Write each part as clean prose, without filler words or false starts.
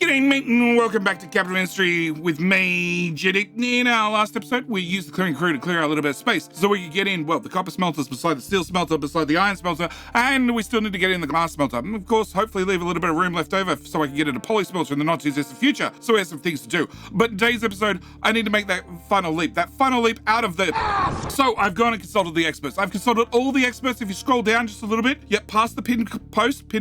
G'day, mate, and welcome back to Capital Industry with me, Jedic. In our last episode, we used the clearing crew to clear out a little bit of space so we could get in, well, the copper smelters beside the steel smelter, beside the iron smelter, and we still need to get in the glass smelter. And of course, hopefully leave a little bit of room left over so I can get into poly smelter in the not-too-distant future, so we have some things to do. But today's episode, I need to make that final leap out of the... So I've gone and consulted the experts. I've consulted all the experts. If you scroll down just a little bit, yep, past the pin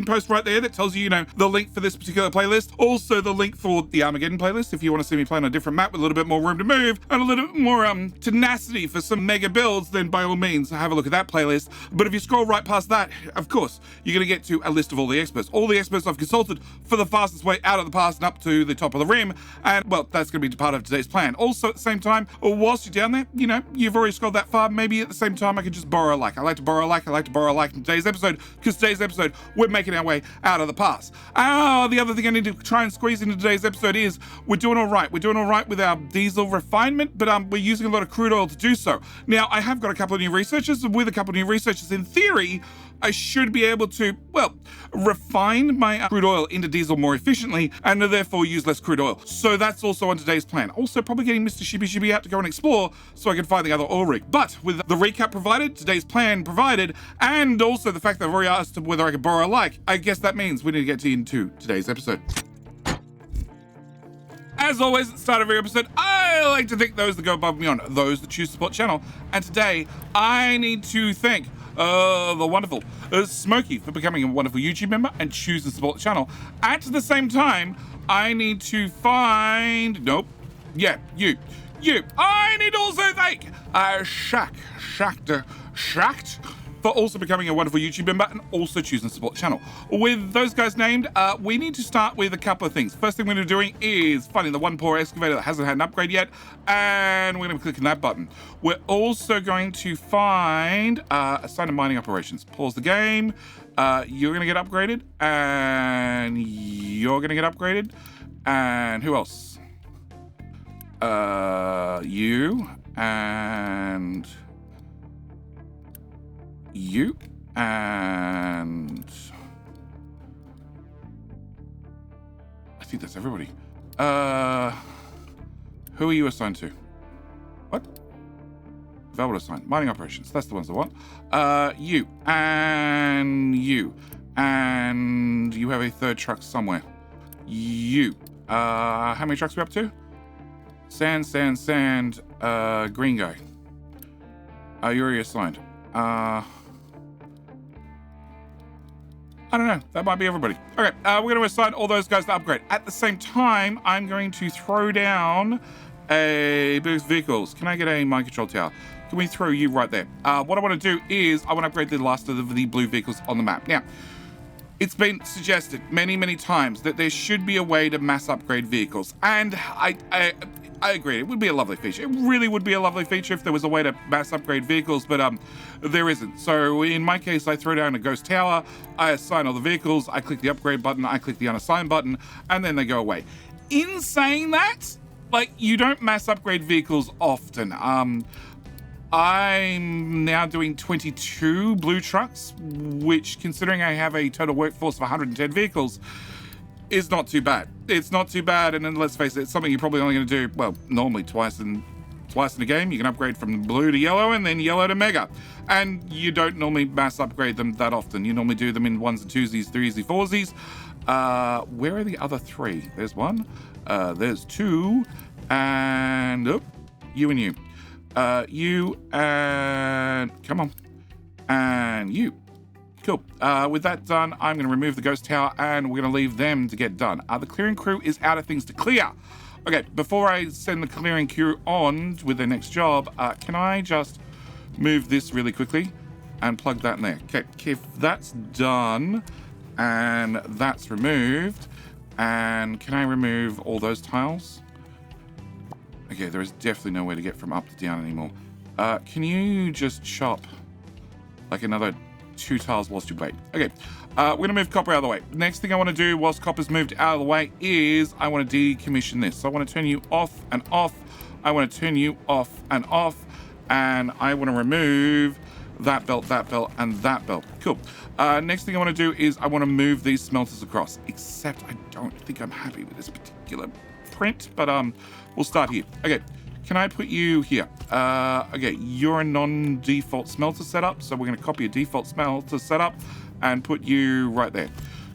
post right there that tells you, the link for this particular playlist. Also the link for the Armageddon playlist if you want to see me play on a different map with a little bit more room to move and a little bit more tenacity for some mega builds, then by all means have a look at that playlist. But if you scroll right past that, of course, you're going to get to a list of all the experts. All the experts I've consulted for the fastest way out of the pass and up to the top of the rim. And, well, that's going to be part of today's plan. Also, at the same time, whilst you're down there, you've already scrolled that far, maybe at the same time I can just borrow a like. I like to borrow a like in today's episode, because today's episode, we're making our way out of the pass. The other thing I need to try and squeeze into today's episode is we're doing all right. We're doing all right with our diesel refinement, but we're using a lot of crude oil to do so. Now, I have got a couple of new researchers, and with a couple of new researchers, in theory, I should be able to, refine my crude oil into diesel more efficiently and therefore use less crude oil. So that's also on today's plan. Also, probably getting Mr. Shibby out to go and explore so I can find the other oil rig. But with the recap provided, today's plan provided, and also the fact that I've already asked whether I could borrow a like, I guess that means we need to get into today's episode. As always, at the start of every episode, I like to thank those that go above and beyond, those that choose to support the channel. And today, I need to thank the wonderful Smokey for becoming a wonderful YouTube member and choosing to support the channel. At the same time, I need to find... you. I need to also thank Shacked for also becoming a wonderful YouTube member and also choosing to support the channel. With those guys named, we need to start with a couple of things. First thing we're going to be doing is finding the one poor excavator that hasn't had an upgrade yet, and we're going to be clicking that button. We're also going to find assign to mining operations. Pause the game. You're going to get upgraded, and you're going to get upgraded, and who else? You, and... you, and I think that's everybody. Who are you assigned to? What? Velvet assigned. Mining operations. That's the ones I want. You, and you, and you have a third truck somewhere. You. How many trucks are we up to? Sand, green guy. You're already assigned. I don't know. That might be everybody. Okay, we're going to assign all those guys to upgrade. At the same time, I'm going to throw down a boost vehicles. Can I get a mind control tower? Can we throw you right there? What I want to do is I want to upgrade the last of the blue vehicles on the map. Now, it's been suggested many times that there should be a way to mass upgrade vehicles. And I agree, it would be a lovely feature. It really would be a lovely feature if there was a way to mass upgrade vehicles, but there isn't. So in my case, I throw down a ghost tower, I assign all the vehicles, I click the upgrade button, I click the unassign button, and then they go away. In saying that, you don't mass upgrade vehicles often. I'm now doing 22 blue trucks, which, considering I have a total workforce of 110 vehicles, is not too bad. It's not too bad, and then let's face it, it's something you're probably only going to do, normally twice in a game. You can upgrade from blue to yellow and then yellow to mega. And you don't normally mass upgrade them that often. You normally do them in ones and twosies, threesies, foursies. Where are the other three? There's one, there's two, and you and you. You and come on, and you. Cool. With that done, I'm going to remove the ghost tower and we're going to leave them to get done. The clearing crew is out of things to clear. Okay, before I send the clearing crew on with their next job, can I just move this really quickly and plug that in there? Okay, if that's done and that's removed, and can I remove all those tiles? Okay, there is definitely no way to get from up to down anymore. Can you just chop another 2 tiles whilst you wait? Okay, we're going to move copper out of the way. Next thing I want to do whilst copper's moved out of the way is I want to decommission this. So I want to turn you off and off. I want to turn you off and off. And I want to remove that belt, and that belt. Cool. Next thing I want to do is I want to move these smelters across, except I don't think I'm happy with this particular print, but we'll start here. Okay, can I put you here? Okay, you're a non-default smelter setup, so we're going to copy a default smelter setup and put you right there.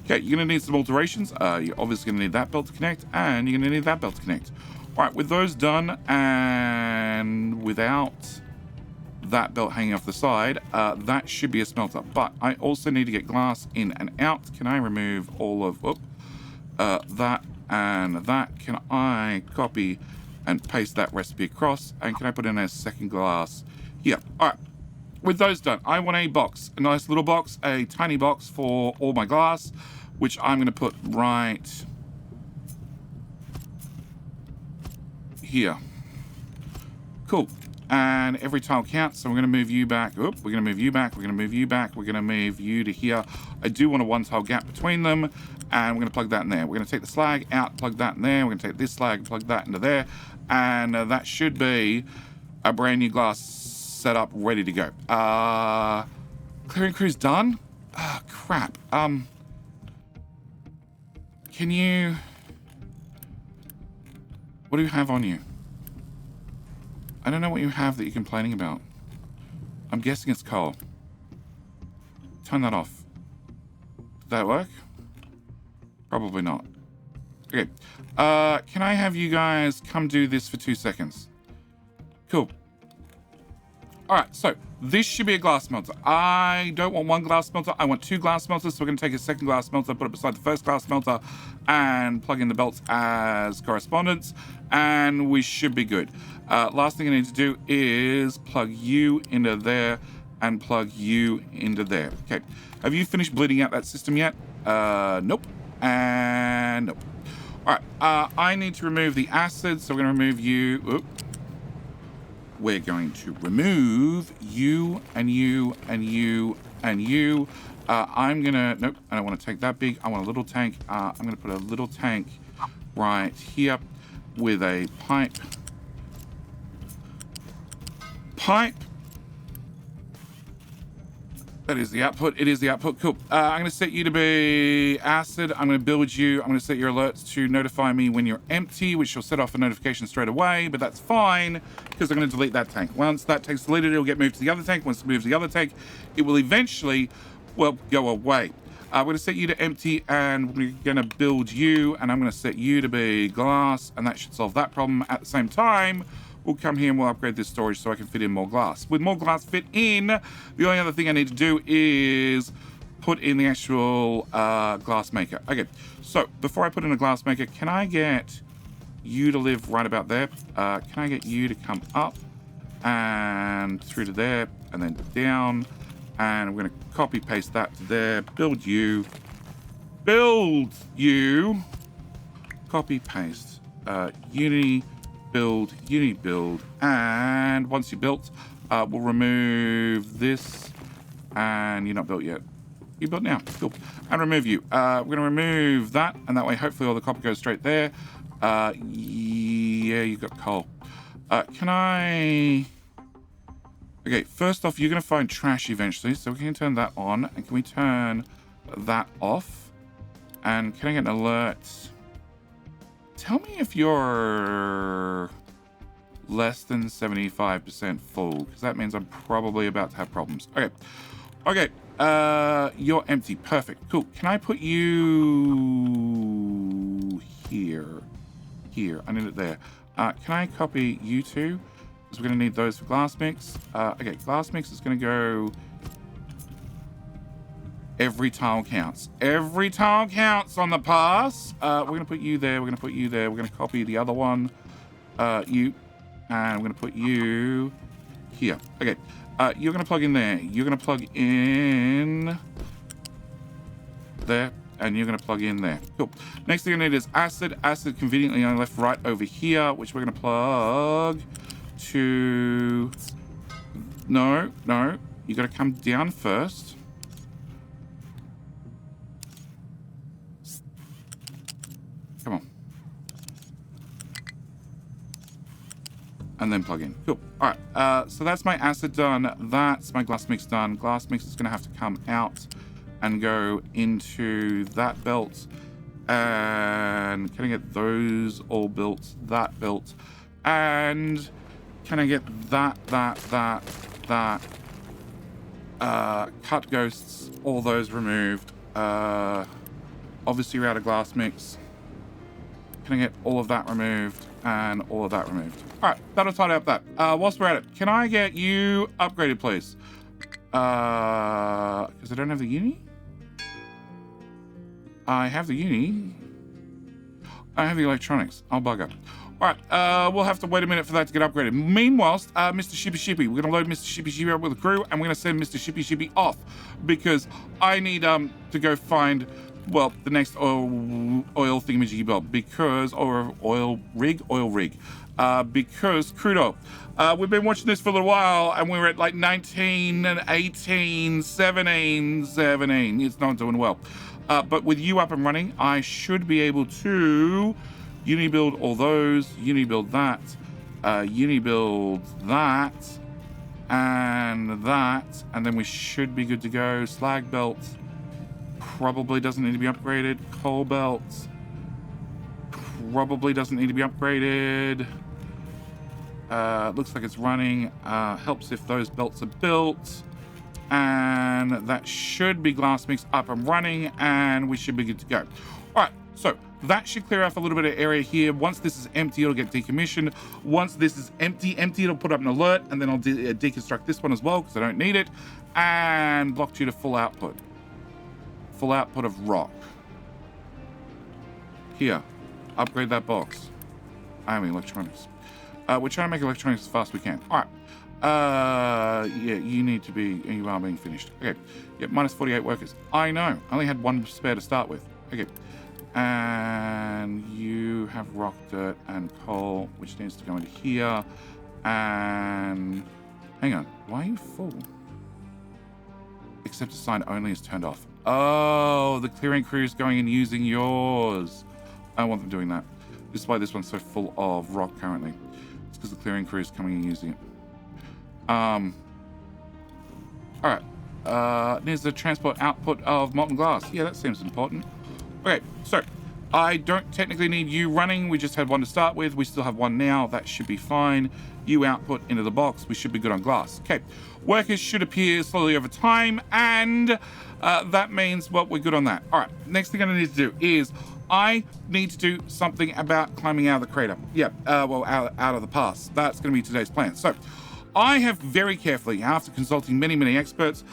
Okay, you're going to need some alterations. You're obviously going to need that belt to connect, and you're going to need that belt to connect. All right, with those done, and without that belt hanging off the side, that should be a smelter. But I also need to get glass in and out. Can I remove all of that and that? Can I copy and paste that recipe across? And can I put in a second glass here? All right. With those done, I want a box, a nice little box, a tiny box for all my glass, which I'm going to put right here. Cool. And every tile counts, so we're going to move you back. We're going to move you back. We're going to move you back. We're going to move you to here. I do want a one tile gap between them, and we're going to plug that in there. We're going to take the slag out, plug that in there. We're going to take this slag, plug that into there, and that should be a brand new glass setup ready to go. Clearing crew's done. Ah, crap. Can you? What do you have on you? I don't know what you have that you're complaining about. I'm guessing it's coal. Turn that off. Did that work? Probably not. Okay. Can I have you guys come do this for 2 seconds? Cool. Alright, so this should be a glass smelter. I don't want one glass smelter. I want 2 glass smelters. So we're going to take a second glass smelter, put it beside the first glass smelter, and plug in the belts as correspondence, and we should be good. Last thing I need to do is plug you into there and plug you into there. Okay. Have you finished bleeding out that system yet? Nope. And nope. Alright, I need to remove the acid, so we're going to remove you. Oop. We're going to remove you and you and you and you. I'm gonna, nope, I don't want to take that big. I want a little tank. I'm gonna put a little tank right here with a pipe. That is the output. It is the output. Cool. I'm going to set you to be acid. I'm going to build you. I'm going to set your alerts to notify me when you're empty, which will set off a notification straight away, but that's fine because I'm going to delete that tank. Once that tank's deleted, it'll get moved to the other tank. Once it moves to the other tank, it will eventually, well, go away. I'm going to set you to empty, and we're going to build you, and I'm going to set you to be glass, and that should solve that problem. At the same time, we'll come here and we'll upgrade this storage so I can fit in more glass. With more glass fit in, the only other thing I need to do is put in the actual glass maker. Okay, so before I put in a glass maker, can I get you to live right about there? Can I get you to come up and through to there and then down? And we're going to copy paste that to there. Build you, copy paste, Unity build, and once you're built, we'll remove this, and you're not built yet. You're built now. Cool. And remove you. We're going to remove that, and that way hopefully all the copper goes straight there. Yeah, you've got coal. Can I... Okay, first off, you're going to find trash eventually, so we can turn that on, and can we turn that off? And can I get an alert? Tell me if you're less than 75% full, because that means I'm probably about to have problems. Okay, you're empty. Perfect. Cool. Can I put you here? I need it there. Can I copy you two? Because we're going to need those for glass mix. Okay, glass mix is going to go... Every tile counts. Every tile counts on the pass. We're going to put you there. We're going to put you there. We're going to copy the other one. You. And we're going to put you here. Okay. You're going to plug in there. You're going to plug in there. And you're going to plug in there. Cool. Next thing I need is acid. Acid conveniently I left right over here, which we're going to plug to... No. You got to come down first. Come on. and then plug in. Cool. All right. So that's my acid done. That's my glass mix done. Glass mix is going to have to come out and go into that belt. And can I get those all built? That built. And can I get that? Cut ghosts, all those removed. Obviously, you're out of glass mix. Can I get all of that removed and all of that removed? All right, that'll tidy up that. Whilst we're at it, can I get you upgraded, please? Because I don't have the uni. I have the uni. I have the electronics. I'll bugger. All right, we'll have to wait a minute for that to get upgraded. Meanwhile, Mr. Shippy Shippy, we're going to load Mr. Shippy Shippy up with a crew, and we're going to send Mr. Shippy Shippy off because I need to go find, well, the next oil thingamajiggy bob because, or oil rig, because crude oil. We've been watching this for a little while, and we're at like 19 and 18, 17. It's not doing well. But with you up and running, I should be able to uni build all those, uni build that, uni build that, and then we should be good to go. Slag belt probably doesn't need to be upgraded. Coal belt probably doesn't need to be upgraded. Looks like it's running. Helps if those belts are built. And that should be glass mix up and running, and we should be good to go. All right, so that should clear off a little bit of area here. Once this is empty, it'll get decommissioned. Once this is empty, it'll put up an alert, and then I'll deconstruct this one as well because I don't need it. And block you to full output. Full output of rock. Here, upgrade that box. I mean electronics. We're trying to make electronics as fast as we can. All right. Yeah, you are being finished. Okay. Yeah, minus 48 workers. I know. I only had one spare to start with. Okay. And you have rock, dirt, and coal, which needs to go into here. And hang on. Why are you full? Accept assign only is turned off. Oh, the clearing crew is going and using yours. I don't want them doing that. This is why this one's so full of rock currently. It's because the clearing crew is coming and using it. All right. Needs the transport output of molten glass. Yeah, that seems important. Okay, so I don't technically need you running. We just had one to start with. We still have one now. That should be fine. You output into the box. We should be good on glass. Okay. Workers should appear slowly over time, and that means, well, we're good on that. All right. Next thing I need to do is I need to do something about climbing out of the crater. Yeah, well, out of the pass. That's going to be today's plan. So I have very carefully, after consulting many experts,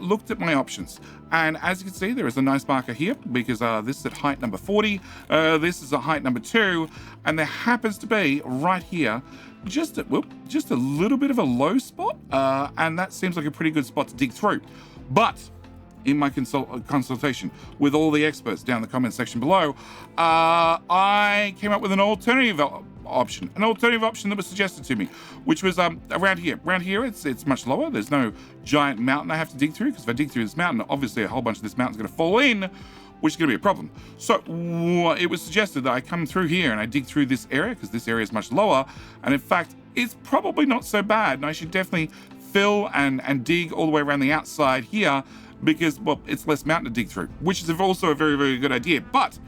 looked at my options. And as you can see, there is a nice marker here because this is at height number 40. This is at height number 2. And there happens to be right here just a little bit of a low spot. And that seems like a pretty good spot to dig through. But in my consultation with all the experts down in the comment section below, I came up with an alternative option that was suggested to me, which was around here. Around here, it's much lower. There's no giant mountain I have to dig through, because if I dig through this mountain, obviously a whole bunch of this mountain's going to fall in, which is going to be a problem. So it was suggested that I come through here and I dig through this area, because this area is much lower, and in fact, it's probably not so bad, and I should definitely fill and dig all the way around the outside here, because, well, it's less mountain to dig through, which is also a very good idea. But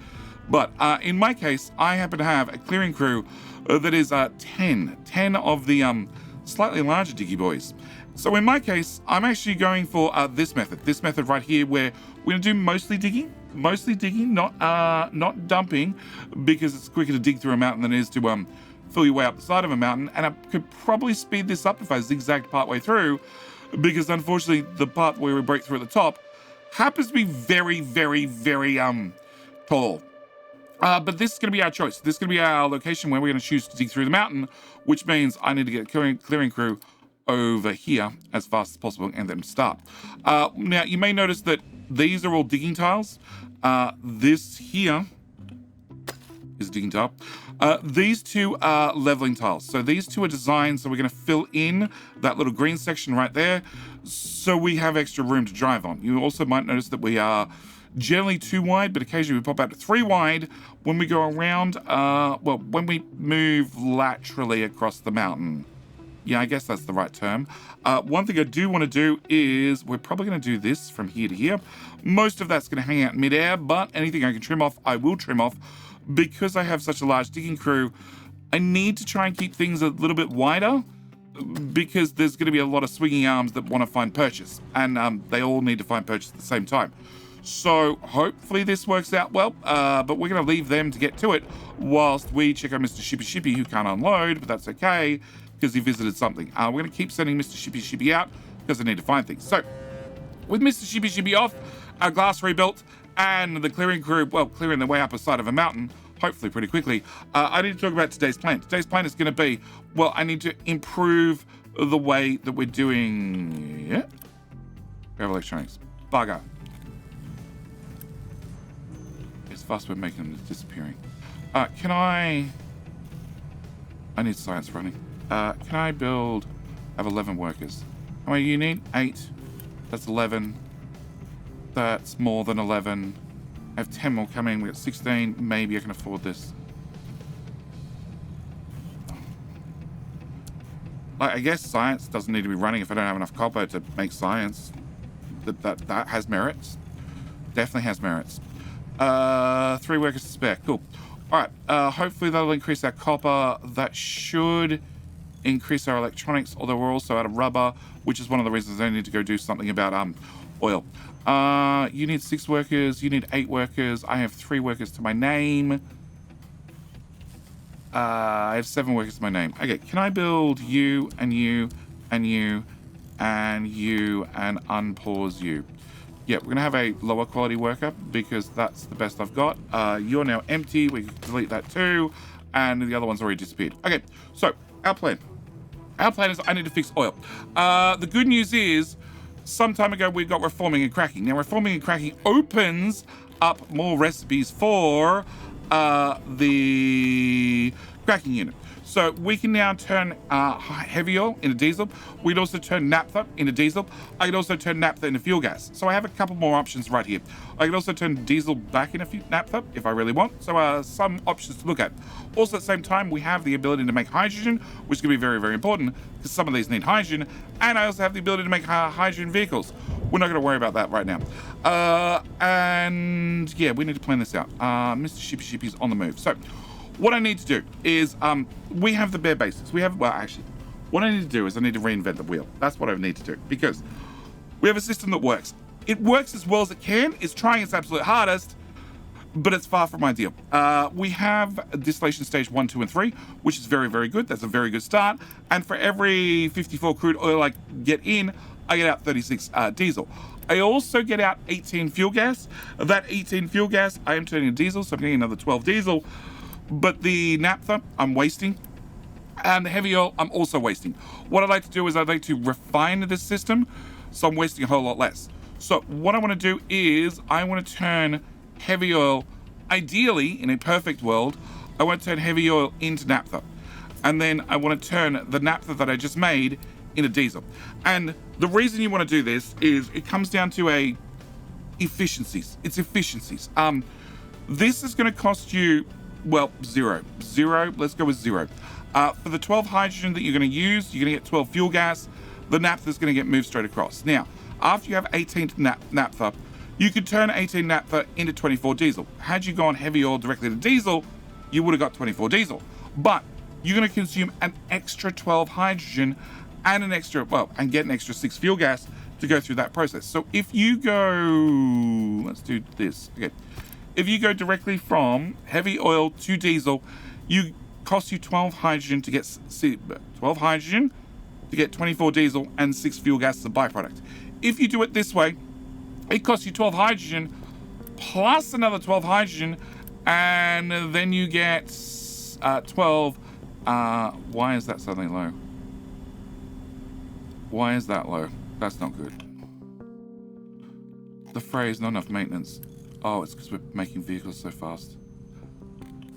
in my case, I happen to have a clearing crew that is 10 of the slightly larger diggy boys. So in my case, I'm actually going for this method right here, where we're going to do mostly digging, not dumping, because it's quicker to dig through a mountain than it is to fill your way up the side of a mountain. And I could probably speed this up if I zigzagged part way through, because unfortunately the part where we break through at the top happens to be very tall. But this is going to be our choice. This is going to be our location where we're going to choose to dig through the mountain, which means I need to get a clearing crew over here as fast as possible and then start. Now, you may notice that these are all digging tiles. This here is a digging tile. These two are leveling tiles. So these two are designed so we're going to fill in that little green section right there so we have extra room to drive on. You also might notice that we are Generally 2 wide, but occasionally we pop out to 3 wide when we go around, when we move laterally across the mountain. Yeah, I guess that's the right term. One thing I do want to do is we're probably going to do this from here to here. Most of that's going to hang out in midair, but anything I can trim off, I will trim off. Because I have such a large digging crew, I need to try and keep things a little bit wider because there's going to be a lot of swinging arms that want to find purchase, and they all need to find purchase at the same time. So hopefully this works out well, but we're going to leave them to get to it whilst we check out Mr. Shippy Shippy, who can't unload, but that's okay because he visited something. We're going to keep sending Mr. Shippy Shippy out because I need to find things. So with Mr. Shippy Shippy off, our glass rebuilt, and the clearing crew, clearing their way up a side of a mountain, hopefully pretty quickly, I need to talk about today's plan. Today's plan is going to be, I need to improve the way that we're doing... Yeah? We have electronics. Bugger. It's fast we're making them disappearing. I need science running. Can I build... I have 11 workers. How many do you need? 8. That's 11. That's more than 11. I have 10 more coming. We got 16. Maybe I can afford this. I guess science doesn't need to be running if I don't have enough copper to make science. That has merits. Definitely has merits. 3 workers to spare. Cool. All right. Hopefully that'll increase our copper. That should increase our electronics, although we're also out of rubber, which is one of the reasons I need to go do something about oil. You need 6 workers. You need 8 workers. I have 3 workers to my name. I have 7 workers to my name. Okay, can I build you and you and you and you and unpause you? Yeah, we're going to have a lower quality worker because that's the best I've got. You're now empty. We can delete that too. And the other one's already disappeared. Okay, so our plan. Our plan is I need to fix oil. The good news is some time ago we got reforming and cracking. Now reforming and cracking opens up more recipes for the cracking unit. So we can now turn heavy oil into diesel. We'd also turn naphtha into diesel. I could also turn naphtha into fuel gas. So I have a couple more options right here. I could also turn diesel back into naphtha if I really want. So some options to look at. Also at the same time, we have the ability to make hydrogen, which is going to be very, very important because some of these need hydrogen. And I also have the ability to make hydrogen vehicles. We're not going to worry about that right now. And yeah, we need to plan this out. Mr. Shippy Shippy's on the move. So what I need to do is, we have the bare basics. What I need to do is I need to reinvent the wheel. That's what I need to do because we have a system that works. It works as well as it can. It's trying its absolute hardest, but it's far from ideal. We have distillation stage 1, 2, and 3, which is very, very good. That's a very good start. And for every 54 crude oil I get in, I get out 36 diesel. I also get out 18 fuel gas. That 18 fuel gas, I am turning to diesel, so I'm getting another 12 diesel. But the naphtha, I'm wasting. And the heavy oil, I'm also wasting. What I'd like to do is I'd like to refine this system, so I'm wasting a whole lot less. So what I want to do is I want to turn heavy oil, ideally, in a perfect world, I want to turn heavy oil into naphtha. And then I want to turn the naphtha that I just made into diesel. And the reason you want to do this is it comes down to efficiencies. It's efficiencies. This is going to cost you, 0. Let's go with 0. For the 12 hydrogen that you're going to use, you're going to get 12 fuel gas. The naphtha is going to get moved straight across. Now, after you have 18 naphtha, you could turn 18 naphtha into 24 diesel. Had you gone heavy oil directly to diesel, you would have got 24 diesel. But you're going to consume an extra 12 hydrogen and and get an extra 6 fuel gas to go through that process. So if you go, let's do this. Okay. If you go directly from heavy oil to diesel, cost you 12 hydrogen to get 12 hydrogen to get 24 diesel and 6 fuel gas as a byproduct. If you do it this way, it costs you 12 hydrogen plus another 12 hydrogen, and then you get 12. Why is that suddenly low? Why is that low? That's not good. The phrase, not enough maintenance. Oh, it's because we're making vehicles so fast.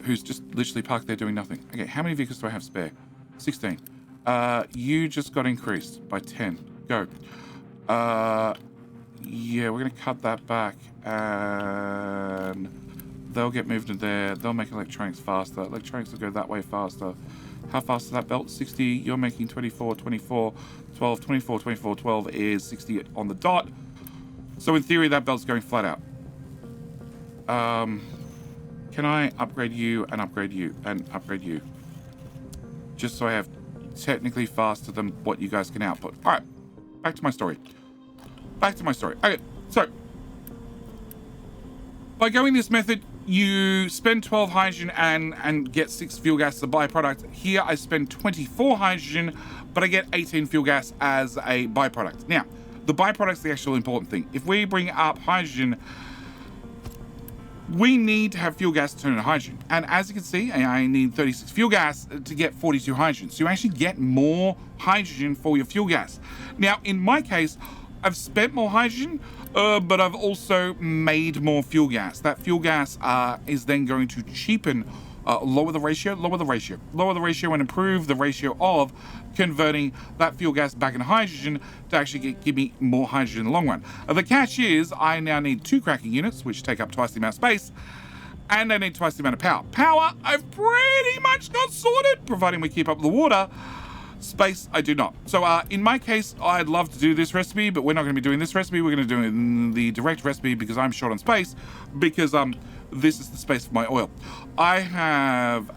Who's just literally parked there doing nothing. Okay, how many vehicles do I have spare? 16. You just got increased by 10. Go. Yeah, we're going to cut that back, and they'll get moved in there. They'll make electronics faster. Electronics will go that way faster. How fast is that belt? 60. You're making 24, 24, 12, 24, 24, 12 is 60 on the dot. So in theory, that belt's going flat out. Can I upgrade you and upgrade you and upgrade you? Just so I have technically faster than what you guys can output. All right, back to my story. Back to my story. Okay, so by going this method, you spend 12 hydrogen and get 6 fuel gas as a byproduct. Here, I spend 24 hydrogen, but I get 18 fuel gas as a byproduct. Now, the byproduct's the actual important thing. If we bring up hydrogen, we need to have fuel gas to turn into hydrogen. And as you can see, I need 36 fuel gas to get 42 hydrogen. So you actually get more hydrogen for your fuel gas. Now, in my case, I've spent more hydrogen, but I've also made more fuel gas. That fuel gas is then going to cheapen, lower the ratio, and improve the ratio of converting that fuel gas back into hydrogen to actually give me more hydrogen in the long run. The catch is I now need 2 cracking units, which take up twice the amount of space, and I need twice the amount of power. Power, I've pretty much got sorted, providing we keep up the water. Space, I do not. So in my case, I'd love to do this recipe, but we're not going to be doing this recipe. We're going to do it in the direct recipe because I'm short on space, because this is the space for my oil. I have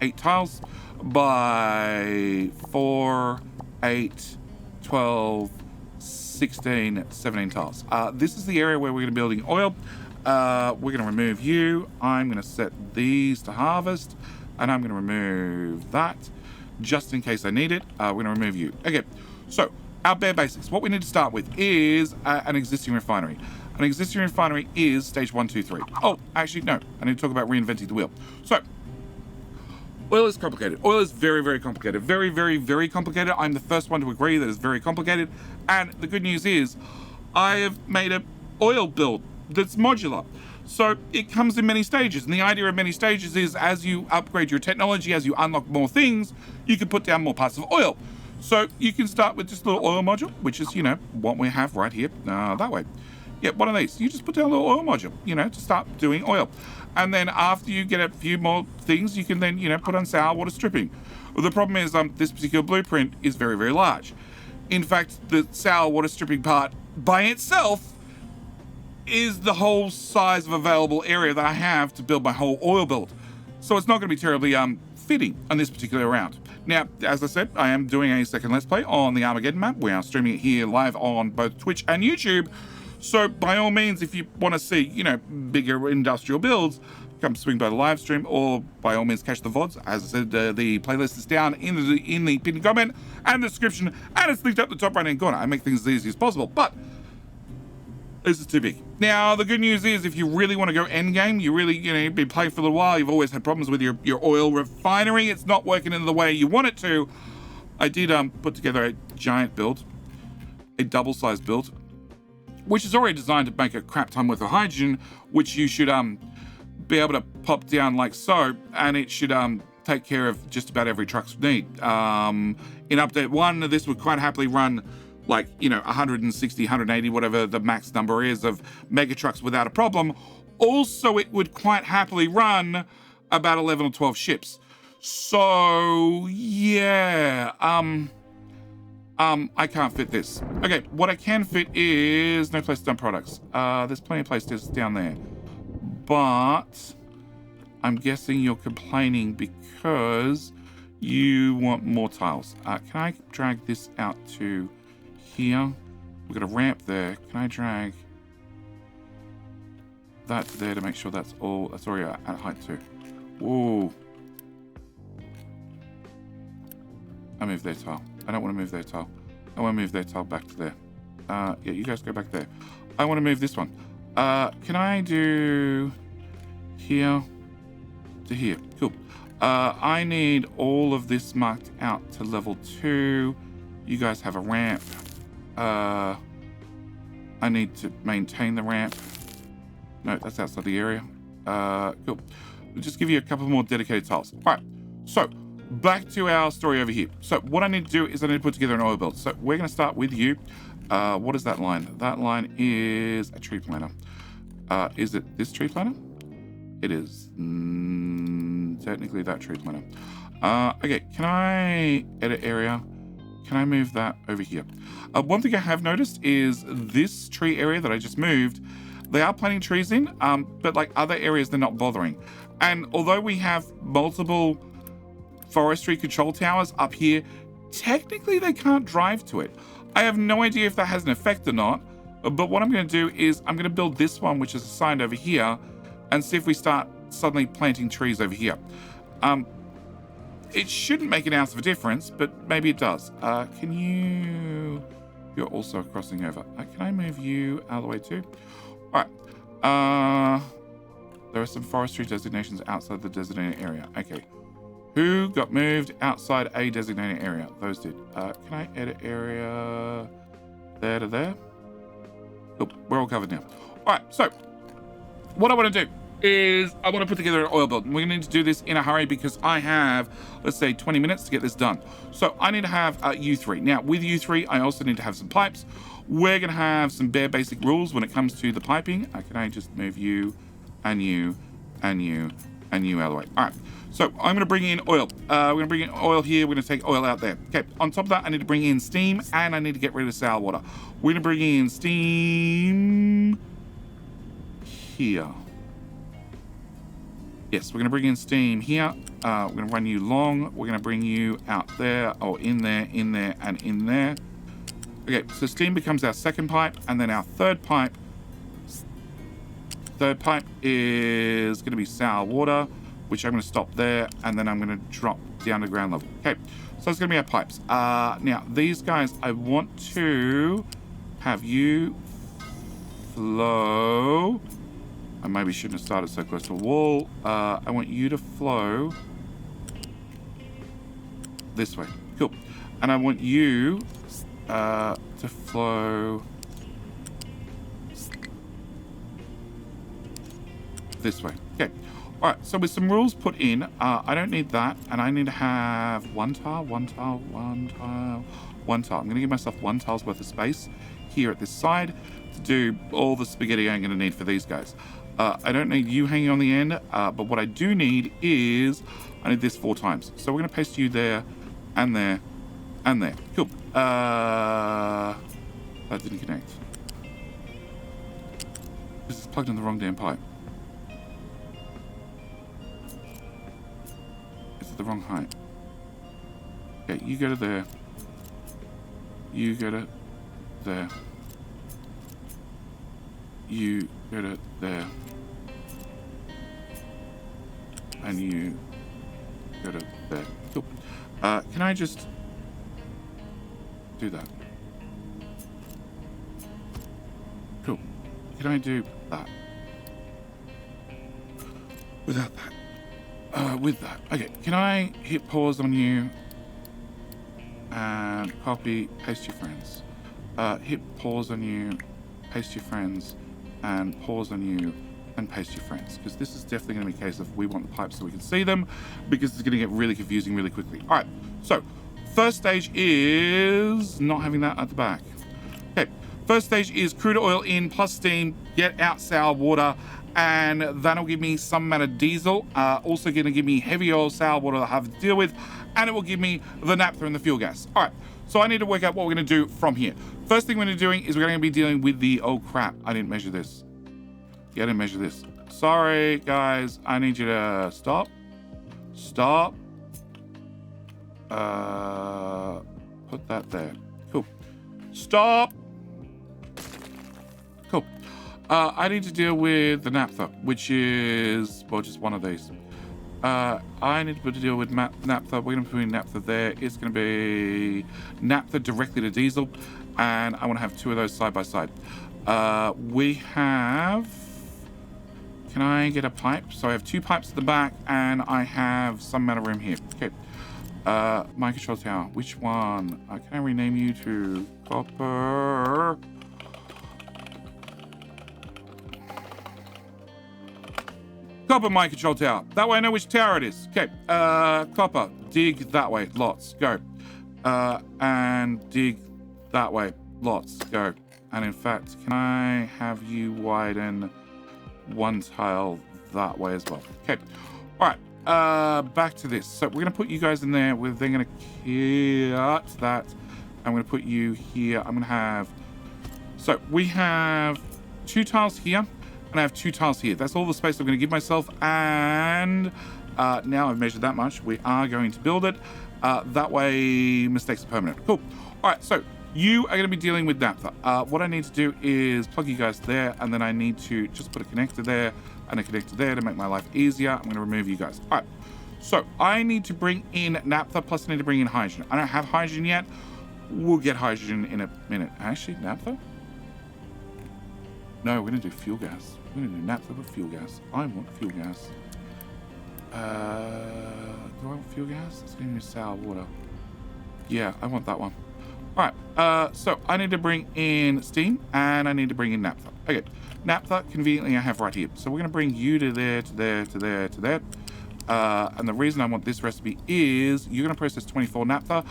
8 tiles by 4, 8, 12, 16, 17 tiles. This is the area where we're going to be building oil. We're going to remove you. I'm going to set these to harvest, and I'm going to remove that. Just in case I need it, we're going to remove you. Okay, so our bare basics. What we need to start with is an existing refinery. An existing refinery is stage 1, 2, 3. Oh, actually, no. I need to talk about reinventing the wheel. So, oil is complicated. Oil is very, very complicated. Very, very, very complicated. I'm the first one to agree that it's very complicated. And the good news is, I have made an oil build that's modular. So it comes in many stages, and the idea of many stages is as you upgrade your technology, as you unlock more things, you can put down more parts of oil. So you can start with just a little oil module, which is, what we have right here, that way. Yeah, one of these. You just put down a little oil module, to start doing oil. And then after you get a few more things, you can then, put on sour water stripping. The problem is this particular blueprint is very, very large. In fact, the sour water stripping part by itself is the whole size of available area that I have to build my whole oil build. So it's not going to be terribly fitting on this particular round. Now, as I said, I am doing a second Let's Play on the Armageddon map. We are streaming it here live on both Twitch and YouTube. So by all means, if you want to see, bigger industrial builds, come swing by the live stream, or by all means catch the VODs. As I said, the playlist is down in the pinned comment and the description, and it's linked up the top right-hand corner. I make things as easy as possible, but this is too big. Now, the good news is if you really want to go end game, you really, you've been playing for a little while, you've always had problems with your oil refinery, it's not working in the way you want it to. I did put together a giant build, a double-sized build, which is already designed to make a crap ton worth of hydrogen, which you should be able to pop down like so, and it should take care of just about every truck's need. In update 1, this would quite happily run 160, 180, whatever the max number is of mega trucks without a problem. Also, it would quite happily run about 11 or 12 ships. So, yeah, I can't fit this. Okay, what I can fit is no place to dump products. There's plenty of places down there. But I'm guessing you're complaining because you want more tiles. Can I drag this out to here? We've got a ramp there. Can I drag that there to make sure that's already at height too? Whoa. I moved their tile. I don't want to move their tile. I want to move their tile back to there. Yeah, you guys go back there. I want to move this one. Can I do here to here? Cool. I need all of this marked out to level 2. You guys have a ramp. I need to maintain the ramp. No, that's outside the area. Cool. We'll just give you a couple more dedicated tiles. All right. So back to our story over here. So what I need to do is I need to put together an oil build. So we're going to start with you. What is that line? That line is a tree planter. Is it this tree planter? It is. Technically that tree planter. Okay, can I edit area? Can I move that over here? One thing I have noticed is this tree area that I just moved, they are planting trees in, but like other areas, they're not bothering. And although we have multiple forestry control towers up here, technically they can't drive to it. I have no idea if that has an effect or not, but what I'm going to do is I'm going to build this one, which is assigned over here, and see if we start suddenly planting trees over here. It shouldn't make an ounce of a difference, but maybe it does. Can you... You're also crossing over. Can I move you out of the way too? All right. There are some forestry designations outside the designated area. Okay. Who got moved outside a designated area? Those did. Can I edit area there to there? Oh, we're all covered now. All right. So what I want to do is I want to put together an oil build. We're going to need to do this in a hurry because I have, let's say, 20 minutes to get this done. So I need to have U3. Now, with U3, I also need to have some pipes. We're going to have some bare basic rules when it comes to the piping. Can I just move you and you and you and you out of the way? All right. So I'm going to bring in oil. We're going to bring in oil here. We're going to take oil out there. Okay. On top of that, I need to bring in steam and I need to get rid of sour water. We're going to bring in steam here. Yes, we're going to bring in steam here. We're going to run you long. We're going to bring you out there, or in there, and in there. Okay, so steam becomes our second pipe, and then our third pipe. Third pipe is going to be sour water, which I'm going to stop there, and then I'm going to drop down to ground level. Okay, so it's going to be our pipes. Now, these guys, I want to have you flow... I maybe shouldn't have started so close to a wall. I want you to flow this way. Cool. And I want you to flow this way. Okay. All right. So with some rules put in, I don't need that. And I need to have one tile. I'm going to give myself 1 tile's worth of space here at this side to do all the spaghetti I'm going to need for these guys. I don't need you hanging on the end, but what I do need is, I need this 4 times. So we're going to paste you there, and there, and there. Cool. That didn't connect. This is plugged in the wrong damn pipe. Is it the wrong height? Okay, you go to there. You go to there. You go to there. And you go to there. Cool. Can I just do that? Cool. Can I do that? Without that. With that. Okay, can I hit pause on you and copy, paste your friends? Hit pause on you, paste your friends, and pause on you and paste your friends, because this is definitely going to be a case of we want the pipes so we can see them, because it's going to get really confusing really quickly. All right, so first stage is not having that at the back. Okay, first stage is crude oil in plus steam, get out sour water, and that'll give me some amount of diesel. Also going to give me heavy oil sour water that I have to deal with, and it will give me the naphtha and the fuel gas. All right, so I need to work out what we're going to do from here. First thing we're going to be doing is we're going to be dealing with the, oh crap, I didn't measure this. Yeah, I didn't measure this. Sorry, guys. I need you to stop. Stop. Put that there. Cool. Stop. Cool. I need to deal with the naphtha, which is, well, just one of these. I need to deal with naphtha. We're going to put in naphtha there. It's going to be naphtha directly to diesel, and I want to have 2 of those side by side. We have... Can I get a pipe? So I have 2 pipes at the back, and I have some amount of room here. Okay. My control tower. Which one? Can I rename you to copper? Copper my control tower. That way I know which tower it is. Okay. Copper. Dig that way. Lots. Go. And dig that way. lots, go. And in fact, can I have you widen one tile that way as well? Okay. All right. Back to this. So we're going to put you guys in there. We're then going to cut that. I'm going to put you here. I'm going to have... So we have 2 tiles here, and I have 2 tiles here. That's all the space I'm going to give myself. And now I've measured that much. We are going to build it. That way, mistakes are permanent. Cool. All right, so you are going to be dealing with naphtha. What I need to do is plug you guys there, and then I need to just put a connector there and a connector there to make my life easier. I'm going to remove you guys. All right, so I need to bring in naphtha, plus I need to bring in hydrogen. I don't have hydrogen yet. We'll get hydrogen in a minute. Actually, naphtha? No, we're going to do fuel gas. We're going to do naphtha with fuel gas. I want fuel gas. Do I want fuel gas? It's going to be sour water. Yeah, I want that one. All right, so I need to bring in steam, and I need to bring in naphtha. Okay, naphtha, conveniently, I have right here. So we're going to bring you to there, to there, to there, to there. And the reason I want this recipe is you're going to process 24 naphtha.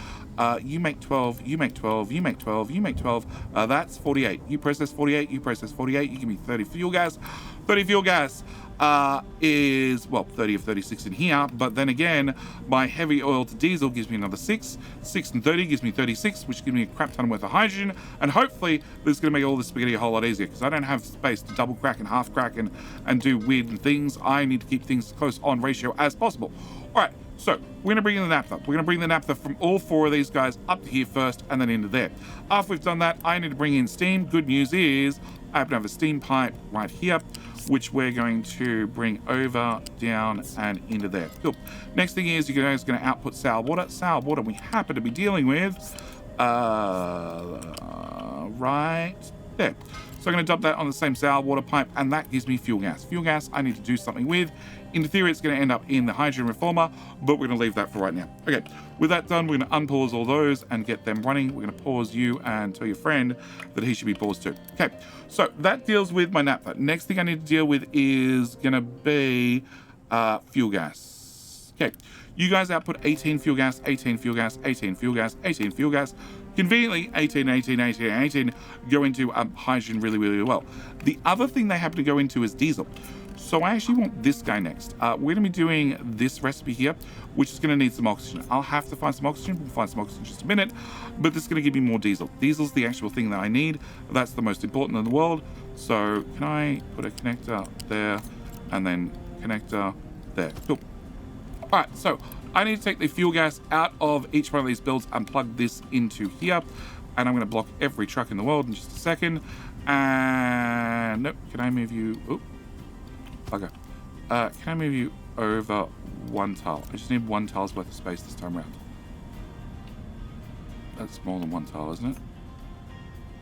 You make 12, you make 12, you make 12, you make 12. That's 48. You process 48, you process 48. You give me 30 fuel gas. 30 fuel gas is, well, 30 of 36 in here. But then again, my heavy oil to diesel gives me another 6. 6 and 30 gives me 36, which gives me a crap ton worth of hydrogen. And hopefully this is going to make all this spaghetti a whole lot easier, because I don't have space to double crack and half crack and do weird things. I need to keep things close on ratio as possible. All right, so we're going to bring in the naphtha. We're going to bring the naphtha from all 4 of these guys up to here first, and then into there. After we've done that, I need to bring in steam. Good news is I happen to have a steam pipe right here, which we're going to bring over, down, and into there. Cool. Next thing is you guys are going to output sour water. Sour water we happen to be dealing with right there. So I'm going to dump that on the same sour water pipe, and that gives me fuel gas. Fuel gas I need to do something with. In theory, it's going to end up in the hydrogen reformer, but we're going to leave that for right now. Okay, with that done, we're going to unpause all those and get them running. We're going to pause you and tell your friend that he should be paused too. Okay, so that deals with my naphtha. Next thing I need to deal with is going to be fuel gas. Okay, you guys output 18 fuel gas, 18 fuel gas, 18 fuel gas, 18 fuel gas. Conveniently, 18, 18, 18, 18 go into hydrogen really, really well. The other thing they happen to go into is diesel. So I actually want this guy next. We're going to be doing this recipe here, which is going to need some oxygen. I'll have to find some oxygen. We'll find some oxygen in just a minute, but this is going to give me more diesel. Diesel's the actual thing that I need. That's the most important in the world. So can I put a connector there and then connector there? Cool. All right, so I need to take the fuel gas out of each one of these builds and plug this into here. And I'm going to block every truck in the world in just a second. And nope, can I move you? Oh, bugger. Can I move you over 1 tile? I just need 1 tile's worth of space this time around. That's more than 1 tile, isn't it?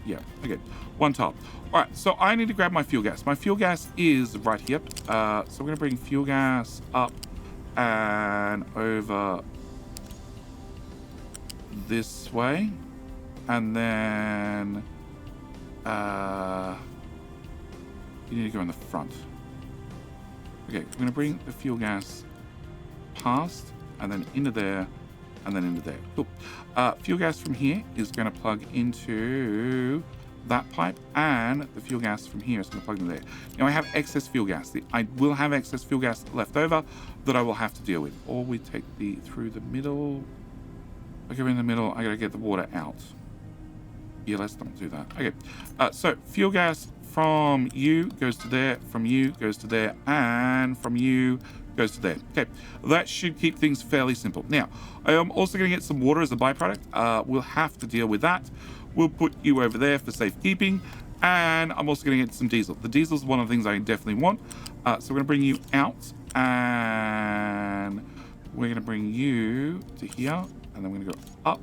Yeah, okay. 1 tile. All right, so I need to grab my fuel gas. My fuel gas is right here. So we're going to bring fuel gas up and over this way, and then you need to go in the front. Okay, we're going to bring the fuel gas past and then into there and then into there. Cool. Fuel gas from here is going to plug into that pipe, and the fuel gas from here is going to plug in there. Now I have excess fuel gas. I will have excess fuel gas left over that I will have to deal with. Or we take the through the middle. I go in the middle. I got to get the water out. Yeah, let's not do that. Okay. So fuel gas from you goes to there, from you goes to there, and from you goes to there. Okay, that should keep things fairly simple. Now, I am also going to get some water as a byproduct. We'll have to deal with that. We'll put you over there for safekeeping, and I'm also going to get some diesel. The diesel is one of the things I definitely want. So we're going to bring you out, and we're going to bring you to here, and then we're going to go up,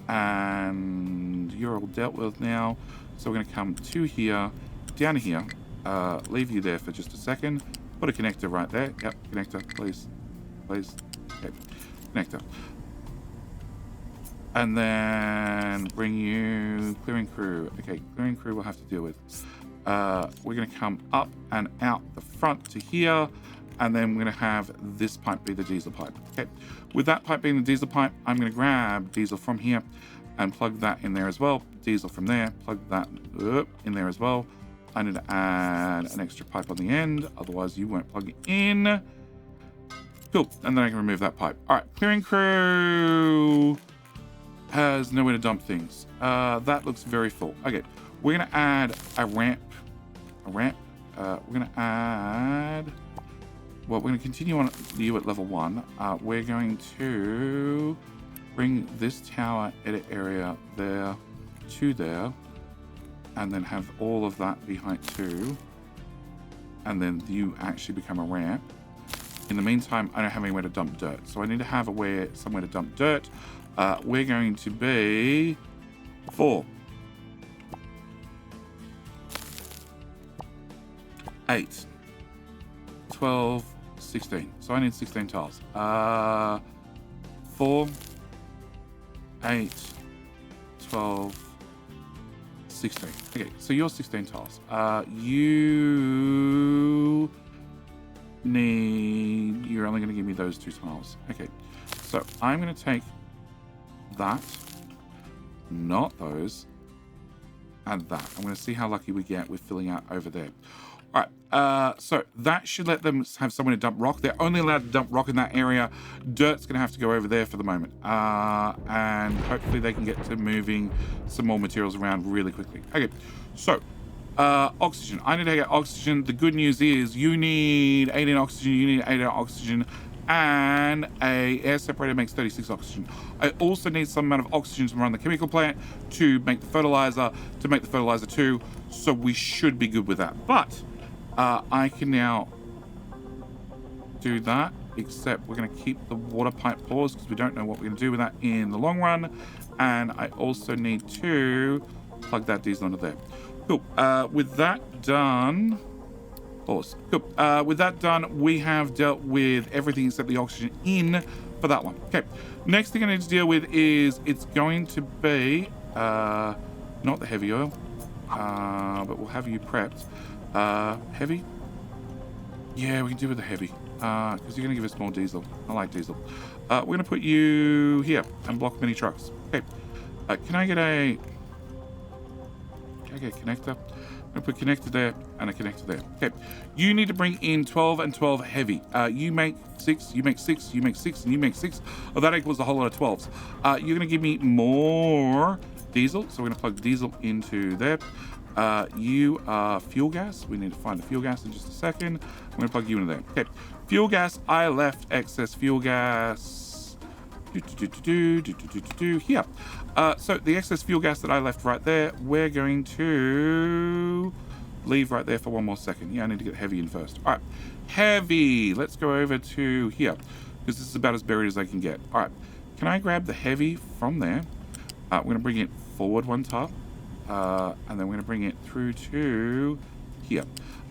and you're all dealt with now. So we're going to come to here, down here, leave you there for just a second. Put a connector right there. Yep, connector, please. Please. Okay, connector. And then bring you clearing crew. Okay, clearing crew we'll have to deal with. We're going to come up and out the front to here, and then we're going to have this pipe be the diesel pipe. Okay, with that pipe being the diesel pipe, I'm going to grab diesel from here, and plug that in there as well. Diesel from there, plug that in there as well. I need to add an extra pipe on the end, otherwise you won't plug it in. Cool, and then I can remove that pipe. All right, clearing crew has nowhere to dump things. That looks very full. Okay, we're gonna add a ramp. We're gonna add, well, we're gonna continue on you at level 1. We're going to bring this tower edit area there to there, and then have all of that be height 2, and then you actually become a ramp. In the meantime, I don't have anywhere to dump dirt, so I need to have somewhere to dump dirt. We're going to be 4, 8, 12, 16. So I need 16 tiles. 4, 8, 12, 16. Okay, so you're 16 tiles. You're only going to give me those 2 tiles. Okay, so I'm going to take that, not those, and that. I'm going to see how lucky we get with filling out over there. All right, so that should let them have somewhere to dump rock. They're only allowed to dump rock in that area. Dirt's going to have to go over there for the moment. And hopefully they can get to moving some more materials around really quickly. Okay, so oxygen. I need to get oxygen. The good news is you need 18 oxygen, you need 18 oxygen, and a air separator makes 36 oxygen. I also need some amount of oxygen to run the chemical plant to make the fertilizer, too, so we should be good with that. But I can now do that, except we're going to keep the water pipe paused because we don't know what we're going to do with that in the long run. And I also need to plug that diesel into there. Cool. With that done, pause. Cool. With that done, we have dealt with everything except the oxygen in for that one. Okay. Next thing I need to deal with is it's going to be not the heavy oil, but we'll have you prepped. Heavy? Yeah, we can do with the heavy, because you're going to give us more diesel. I like diesel. We're going to put you here and block mini trucks. Okay. Can I get a connector? I'm going to put a connector there and a connector there. Okay. You need to bring in 12 and 12 heavy. You make 6, you make 6, you make 6, and you make 6. Oh, that equals a whole lot of 12s. You're going to give me more diesel, so we're going to plug diesel into there. You are fuel gas. We need to find the fuel gas in just a second. I'm going to plug you into there. Okay. Fuel gas. I left excess fuel gas. Here. So the excess fuel gas that I left right there, we're going to leave right there for one more second. Yeah, I need to get heavy in first. All right. Heavy. Let's go over to here, because this is about as buried as I can get. All right. Can I grab the heavy from there? We're going to bring it forward one tile. And then we're going to bring it through to here.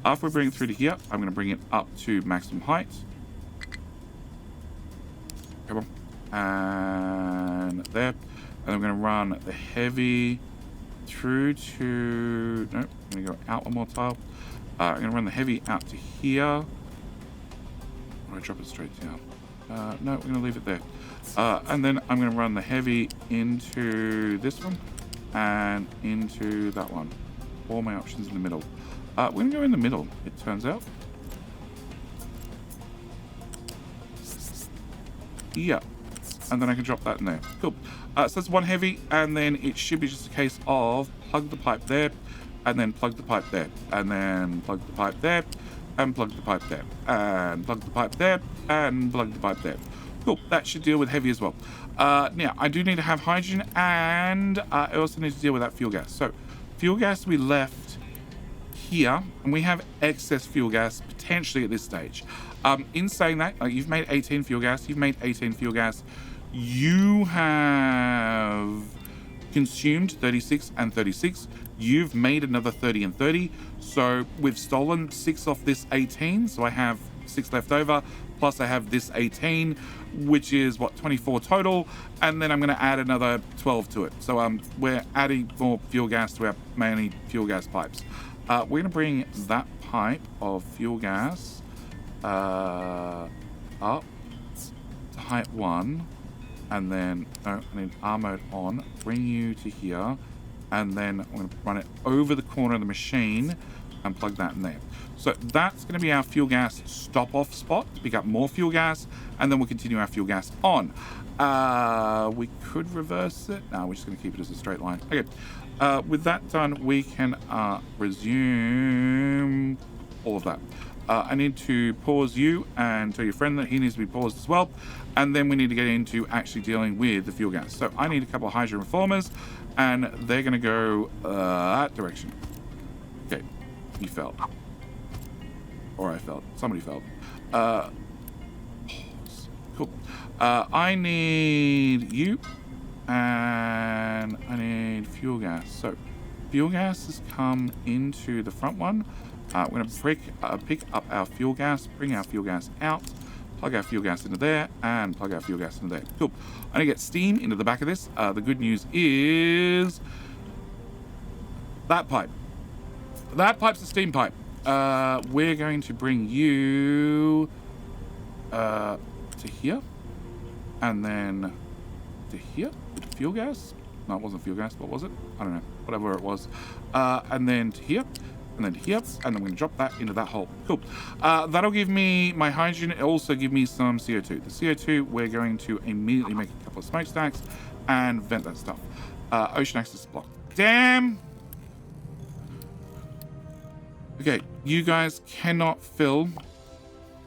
After we bring it through to here, I'm going to bring it up to maximum height. Come on. And there. And then I'm going to run the heavy through to... Nope, I'm going to go out one more tile. I'm going to run the heavy out to here. Or do I drop it straight down? No, we're going to leave it there. And then I'm going to run the heavy into this one. And into that one. All my options in the middle. We're going to go in the middle, it turns out. Yeah. And then I can drop that in there. Cool. So that's one heavy, and then it should be just a case of plug the pipe there, and then plug the pipe there, and then plug the pipe there, and plug the pipe there, and plug the pipe there, and plug the pipe there. Cool, that should deal with heavy as well. Now, I do need to have hydrogen, and I also need to deal with that fuel gas. So, fuel gas we left here, and we have excess fuel gas potentially at this stage. In saying that, you've made 18 fuel gas, you have consumed 36 and 36. You've made another 30 and 30. So we've stolen 6 off this 18. So I have 6 left over. Plus I have this 18, which is what, 24 total. And then I'm going to add another 12 to it. So we're adding more fuel gas to our mainly fuel gas pipes. We're going to bring that pipe of fuel gas up to height 1. and then, no, I need R mode on, bring you to here, and then I'm going to run it over the corner of the machine and plug that in there. So that's going to be our fuel gas stop-off spot to pick up more fuel gas, and then we'll continue our fuel gas on. We could reverse it. No, we're just going to keep it as a straight line. Okay. With that done, we can resume all of that. I need to pause you and tell your friend that he needs to be paused as well. And then we need to get into actually dealing with the fuel gas. So I need a couple of hydrogen reformers, and they're going to go that direction. Okay, you fell. Or I fell. Somebody fell. Cool. I need you, and I need fuel gas. So fuel gas has come into the front one. We're going to pick up our fuel gas, bring our fuel gas out, plug our fuel gas into there, and plug our fuel gas into there. Cool. I'm going to get steam into the back of this. The good news is that pipe. That pipe's the steam pipe. We're going to bring you to here, and then to here with fuel gas. No, it wasn't fuel gas. What was it? I don't know. Whatever it was. And then to here. And then here, and I'm going to drop that into that hole. Cool. That'll give me my hydrogen. It'll also give me some CO2. The CO2, we're going to immediately make a couple of smokestacks and vent that stuff. Ocean access block. Damn! Okay, you guys cannot fill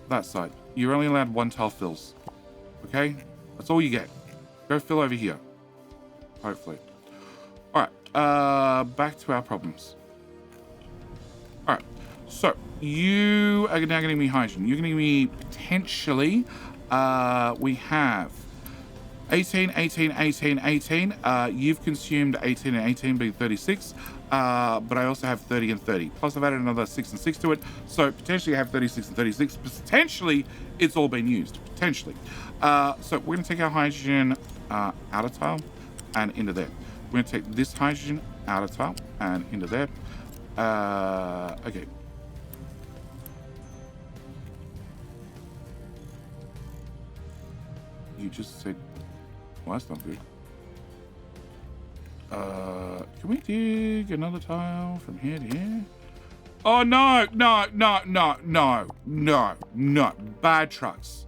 that side. You're only allowed 1 tile fills. Okay? That's all you get. Go fill over here. Hopefully. Alright, back to our problems. Alright, so you are now going to give me hydrogen. You're going to give me potentially, we have 18, 18, 18, 18. You've consumed 18 and 18 being 36, but I also have 30 and 30. Plus I've added another 6 and 6 to it, so potentially I have 36 and 36. Potentially it's all been used, potentially. So we're going to take our hydrogen out of tile and into there. We're going to take this hydrogen out of tile and into there. Okay. You just said, well, that's not good. Can we dig another tile from here to here? Oh, no, no, no, no, no, no, no. Bad trucks.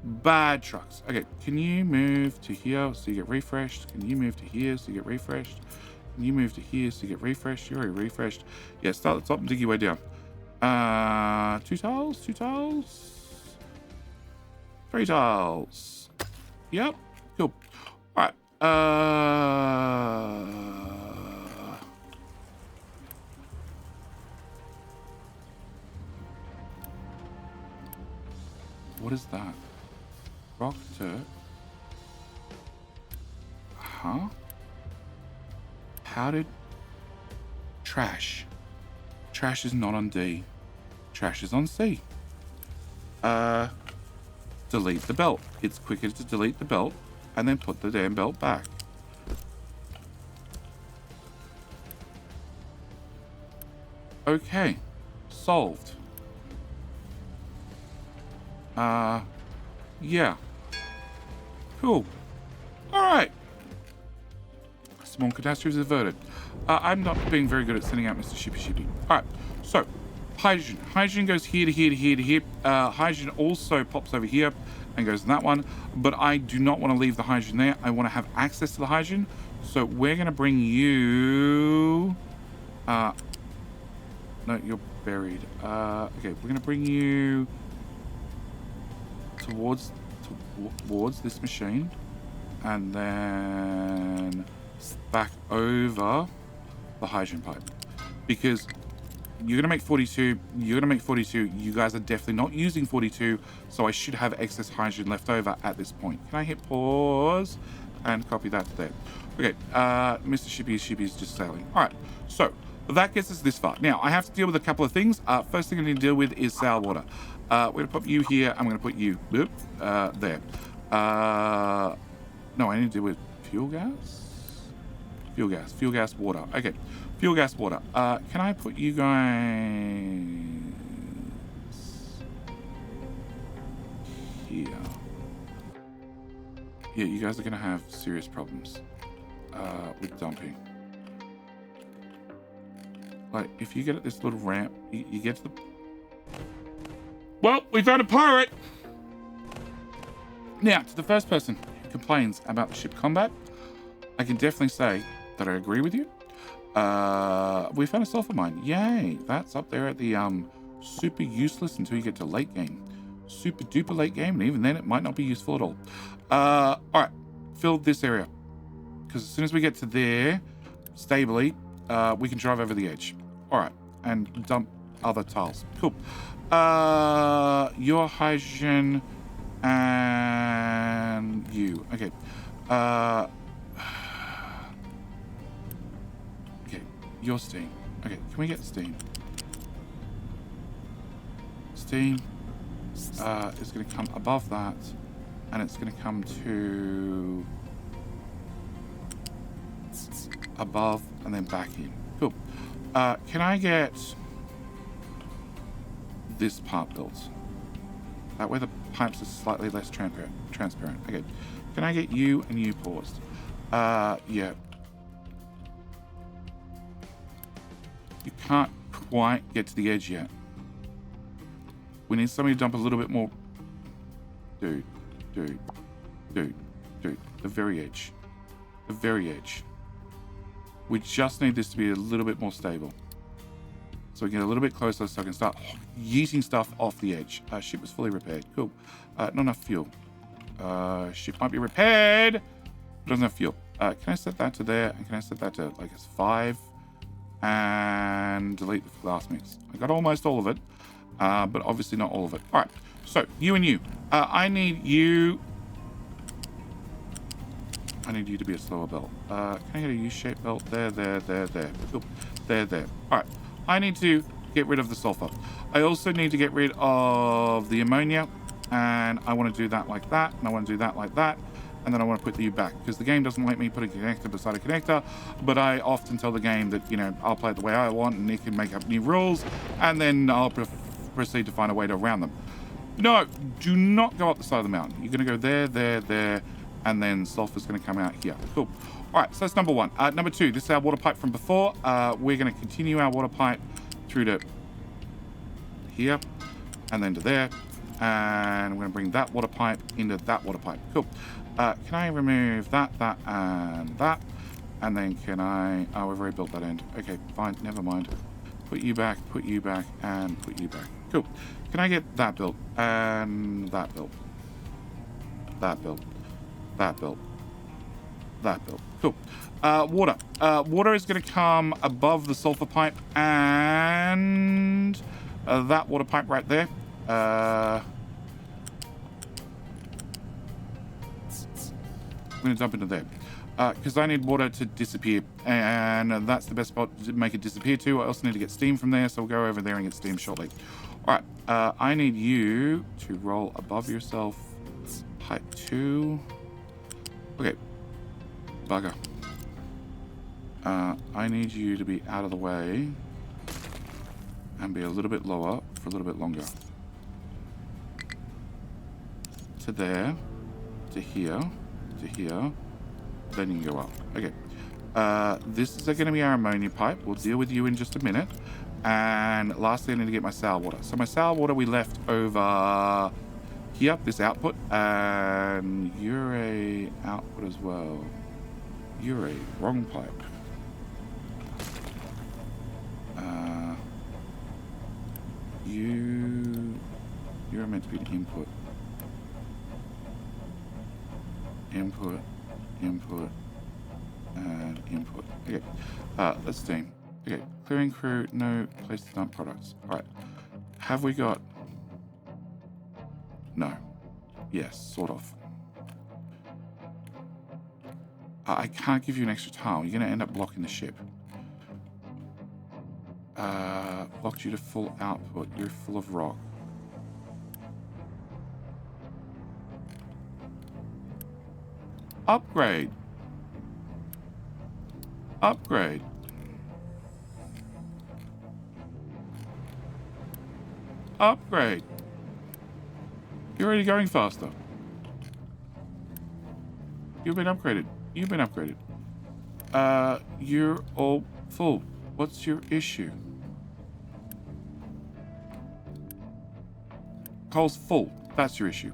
Bad trucks. Okay, can you move to here so you get refreshed? Can you move to here so you get refreshed? You move to here so you get refreshed. You're already refreshed. Yeah, start at the top and dig your way down. 2 tiles, 2 tiles, 3 tiles. Yep, cool. All right. What is that? Rock, dirt. Huh? How did... Trash. Trash is not on D. Trash is on C. Delete the belt. It's quicker to delete the belt and then put the damn belt back. Okay. Solved. Yeah. Cool. Alright. Small catastrophes averted. I'm not being very good at sending out Mr. Shippy. Alright, so hydrogen. Hydrogen goes here to here to here to here. Hydrogen also pops over here and goes in that one. But I do not want to leave the hydrogen there. I want to have access to the hydrogen. So we're going to bring you... no, you're buried. Okay, we're going to bring you towards this machine. And then back over the hydrogen pipe. Because you're going to make 42, you're going to make 42, you guys are definitely not using 42, so I should have excess hydrogen left over at this point. Can I hit pause and copy that there? Okay, Mr. Shippy's just sailing. Alright, so that gets us this far. Now, I have to deal with a couple of things. First thing I need to deal with is sour water. We're going to put you here, I'm going to put you there. No, I need to deal with fuel gas? Fuel gas, water. Okay, fuel gas, water. Can I put you guys here? Yeah, you guys are going to have serious problems with dumping. Like, if you get at this little ramp, you get to the... Well, we found a pirate! Now, to the first person who complains about the ship combat, I can definitely say that I agree with you. We found a sulfur mine. Yay! That's up there at the super useless until you get to late game. Super duper late game, and even then it might not be useful at all. Alright, fill this area. Because as soon as we get to there, stably, we can drive over the edge. Alright, and dump other tiles. Cool. Your hydrogen and you. Okay. Okay, your steam. Okay, can we get steam? Steam is going to come above that, and it's going to come to above and then back in. Cool. Can I get this part built? That way the pipes are slightly less transparent. Okay. Can I get you and you paused? Yeah. You can't quite get to the edge yet. We need somebody to dump a little bit more. Dude. The very edge. The very edge. We just need this to be a little bit more stable. So we get a little bit closer so I can start yeeting stuff off the edge. Ship was fully repaired. Cool. Not enough fuel. Ship might be repaired, but doesn't have fuel. Can I set that to there? And can I set that to like it's 5? And delete the glass mix. I got almost all of it, but obviously not all of it. All right. So you and you. I need you. I need you to be a slower belt. Can I get a U-shaped belt? There. Cool. There. All right. I need to get rid of the sulfur. I also need to get rid of the ammonia, and I want to do that like that, and I want to do that like that, and then I want to put you back, because the game doesn't let me put a connector beside a connector, but I often tell the game that, you know, I'll play it the way I want, and it can make up new rules, and then I'll proceed to find a way to around them. No, do not go up the side of the mountain. You're going to go there, and then sulfur's going to come out here. Cool. All right, so that's number 1. Number 2, this is our water pipe from before. We're going to continue our water pipe through to here, and then to there, and we're going to bring that water pipe into that water pipe. Cool. Can I remove that, and that? And then can I... Oh, we've already built that end. Okay, fine, never mind. Put you back, and put you back. Cool. Can I get that built? And that built. That built. Cool. Water. Water is going to come above the sulfur pipe and that water pipe right there. I'm going to dump into there because I need water to disappear, and that's the best spot to make it disappear to. I also need to get steam from there, so we'll go over there and get steam shortly. All right. I need you to roll above yourself. Height 2. Okay. Bugger. I need you to be out of the way and be a little bit lower for a little bit longer. To there, to here, then you can go up. Okay. This is going to be our ammonia pipe. We'll deal with you in just a minute. And lastly, I need to get my sour water. So my sour water we left over here, this output, and you're a output as well. You're a wrong pipe. You're meant to be an input. Input, and input. Okay, let's steam. Okay, clearing crew, no place to dump products. All right, have we got... No. Yes, sort of. I can't give you an extra tile. You're going to end up blocking the ship. Blocked you to full output. You're full of rock. Upgrade. Upgrade. Upgrade. You're already going faster. You've been upgraded. You've been upgraded. You're all full. What's your issue? Coal's full. That's your issue.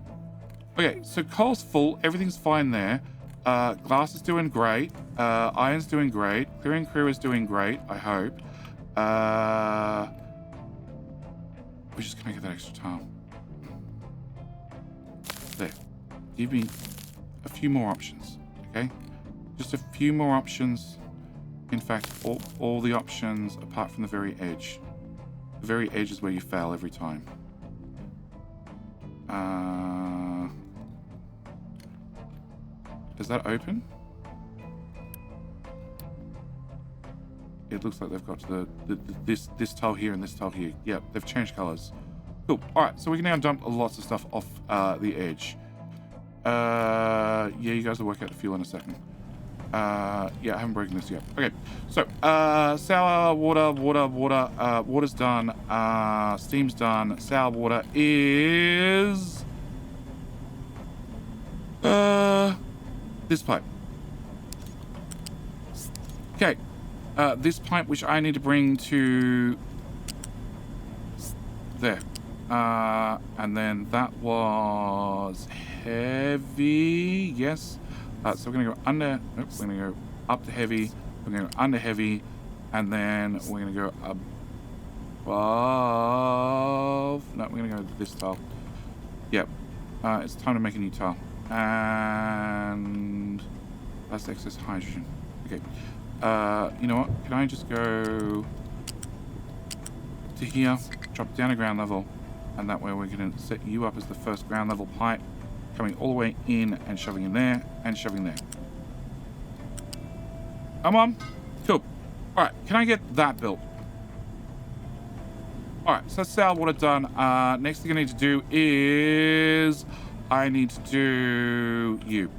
Okay, so coal's full. Everything's fine there. Glass is doing great. Iron's doing great. Clearing crew is doing great, I hope. We're just gonna get that extra tile. There. Give me a few more options, okay? Just a few more options. In fact, all the options apart from the very edge. The very edge is where you fail every time. Is that open? It looks like they've got to this tile here and this tile here. Yep, they've changed colors. Cool. All right, so we can now dump lots of stuff off the edge. Yeah, you guys will work out the fuel in a second. Yeah, I haven't broken this yet. Okay, so sour water, water's done. Steam's done. Sour water is this pipe. Okay, this pipe which I need to bring to there. And then that was heavy. Yes. So we're gonna go under. Oops, we're gonna go up to heavy. We're gonna go under heavy, and then we're gonna go above. No, we're gonna go this tile. Yep. It's time to make a new tile, and that's excess hydrogen. Okay. You know what? Can I just go to here, drop down to ground level, and that way we're gonna set you up as the first ground level pipe. Coming all the way in and shoving in there and shoving there. Come on. Cool. All right. Can I get that built? All right. So that's sour water done. Next thing I need to do is I need to do you.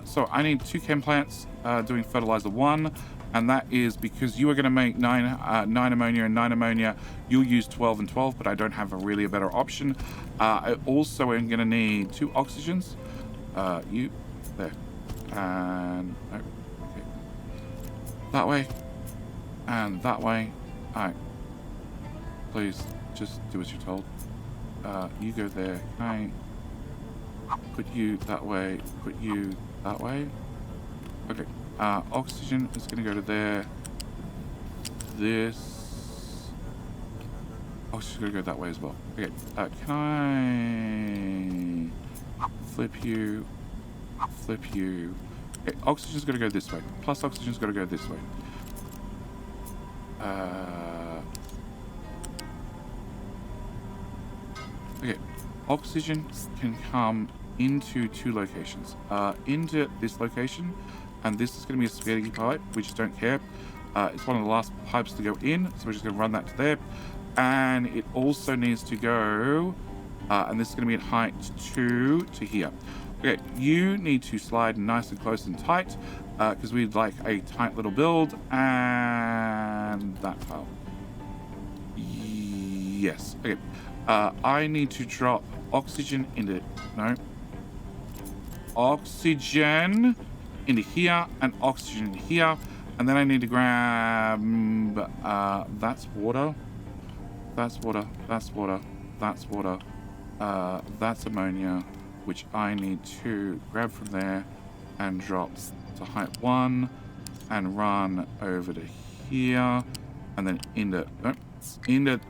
So I need 2 chem plants doing fertilizer 1. And that is because you are going to make 9 ammonia and 9 ammonia. You'll use 12 and 12, but I don't have a better option. I also am going to need 2 oxygens. You, there. And, no, okay. That way. And that way. Alright. Please, just do as you're told. You go there. Can I put you that way? Put you that way? Okay. Oxygen is going to go to there. This. Oxygen's going to go that way as well. Okay. Can I flip you? Flip you. Okay. Oxygen's going to go this way. Plus oxygen's going to go this way. Okay. Oxygen can come into 2 locations. Into this location. And this is going to be a spaghetti pipe. We just don't care. It's one of the last pipes to go in. So we're just going to run that to there. And it also needs to go... and this is going to be at height 2 to here. Okay, you need to slide nice and close and tight. Because we'd like a tight little build. And that tile. Yes. Okay. I need to drop oxygen into... No. Oxygen... into here and oxygen in here, and then I need to grab that's water, that's water, that's water, that's water, that's ammonia, which I need to grab from there and drop to height 1 and run over to here and then into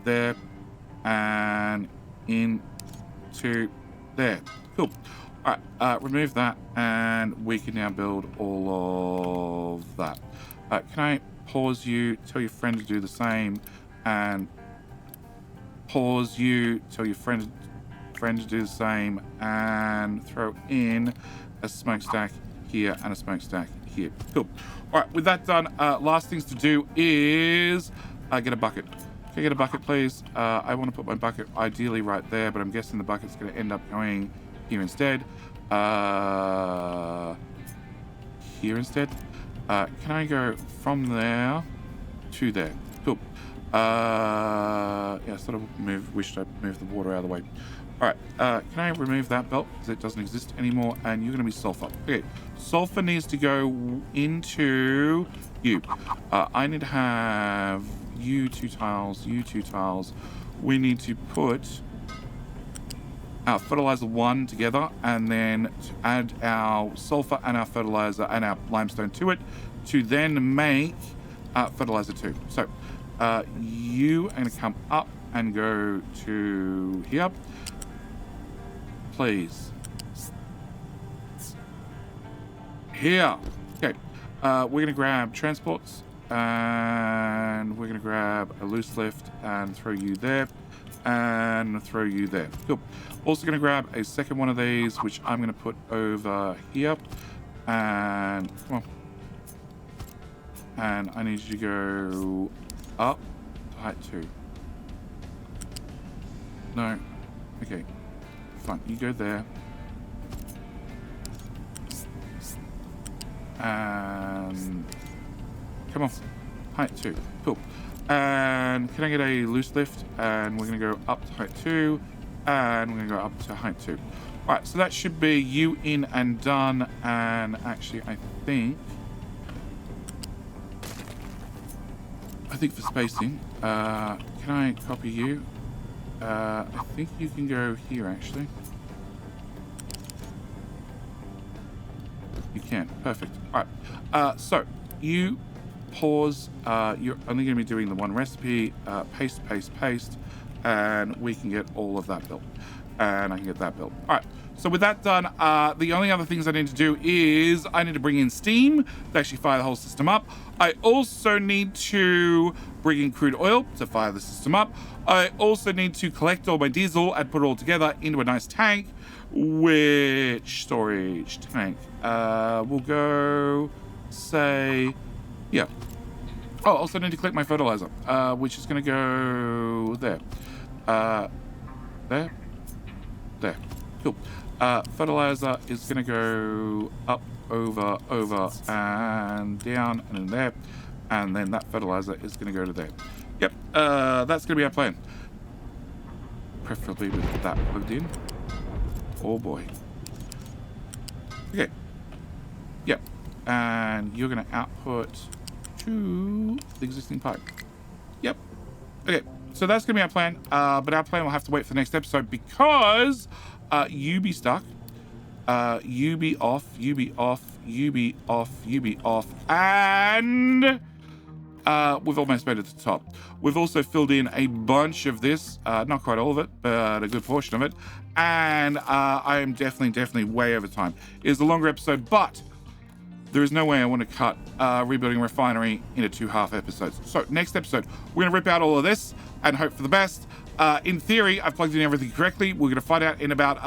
there and into there. Cool. All right, remove that, and we can now build all of that. Can I pause you, tell your friend to do the same, and pause you, tell your friend to do the same, and throw in a smokestack here and a smokestack here. Cool. All right, with that done, last things to do is get a bucket. Can I get a bucket, please? I want to put my bucket ideally right there, but I'm guessing the bucket's going to end up going here instead. Here instead. Can I go from there to there? Cool. Yeah, I sort of wished I moved the water out of the way. All right, can I remove that belt because it doesn't exist anymore? And you're going to be sulfur. Okay, sulfur needs to go into you. I need to have you 2 tiles, you 2 tiles. We need to put our fertilizer 1 together and then to add our sulfur and our fertilizer and our limestone to it to then make fertilizer 2. So you are going to come up and go to here. Please. Here. Okay. We're going to grab transports and we're going to grab a loose lift and throw you there and throw you there. Cool. Also going to grab a second one of these, which I'm going to put over here. And come on. And I need you to go up to height 2. No. Okay. Fine, you go there. And come on, height 2. Cool. And can I get a loose lift? And we're going to go up to height 2. And we're going to go up to height 2. All right, so that should be you in and done. And actually, I think for spacing, can I copy you? I think you can go here, actually. You can. Perfect. All right. So, you pause. You're only going to be doing the one recipe. Paste, paste, paste. And we can get all of that built. And I can get that built. All right. So with that done, the only other things I need to do is I need to bring in steam to actually fire the whole system up. I also need to bring in crude oil to fire the system up. I also need to collect all my diesel and put it all together into a nice tank. Which storage tank? We'll go, say, yeah. Oh, also need to collect my fertilizer, which is going to go there. There. Cool. Fertilizer is going to go up, over, and down, and in there. And then that fertilizer is going to go to there. Yep, that's going to be our plan. Preferably with that plugged in. Oh boy. Okay. Yep. And you're going to output to the existing pipe. Yep. Okay, so that's going to be our plan. But our plan will have to wait for the next episode because you be stuck. You be off, you be off, you be off, you be off, and we've almost made it to the top. We've also filled in a bunch of this, not quite all of it, but a good portion of it, and I am definitely way over time. It is a longer episode, but there is no way I want to cut rebuilding Refinery into 2 half episodes. So next episode, we're going to rip out all of this and hope for the best. In theory, I've plugged in everything correctly. We're going to find out in about,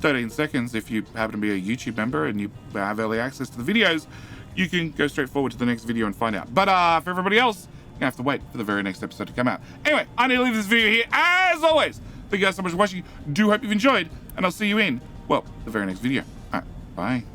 13 seconds. If you happen to be a YouTube member and you have early access to the videos, you can go straight forward to the next video and find out. But for everybody else, you're gonna have to wait for the very next episode to come out. Anyway, I need to leave this video here. As always, thank you guys so much for watching. Do hope you've enjoyed, and I'll see you in, well, the very next video. All right, bye.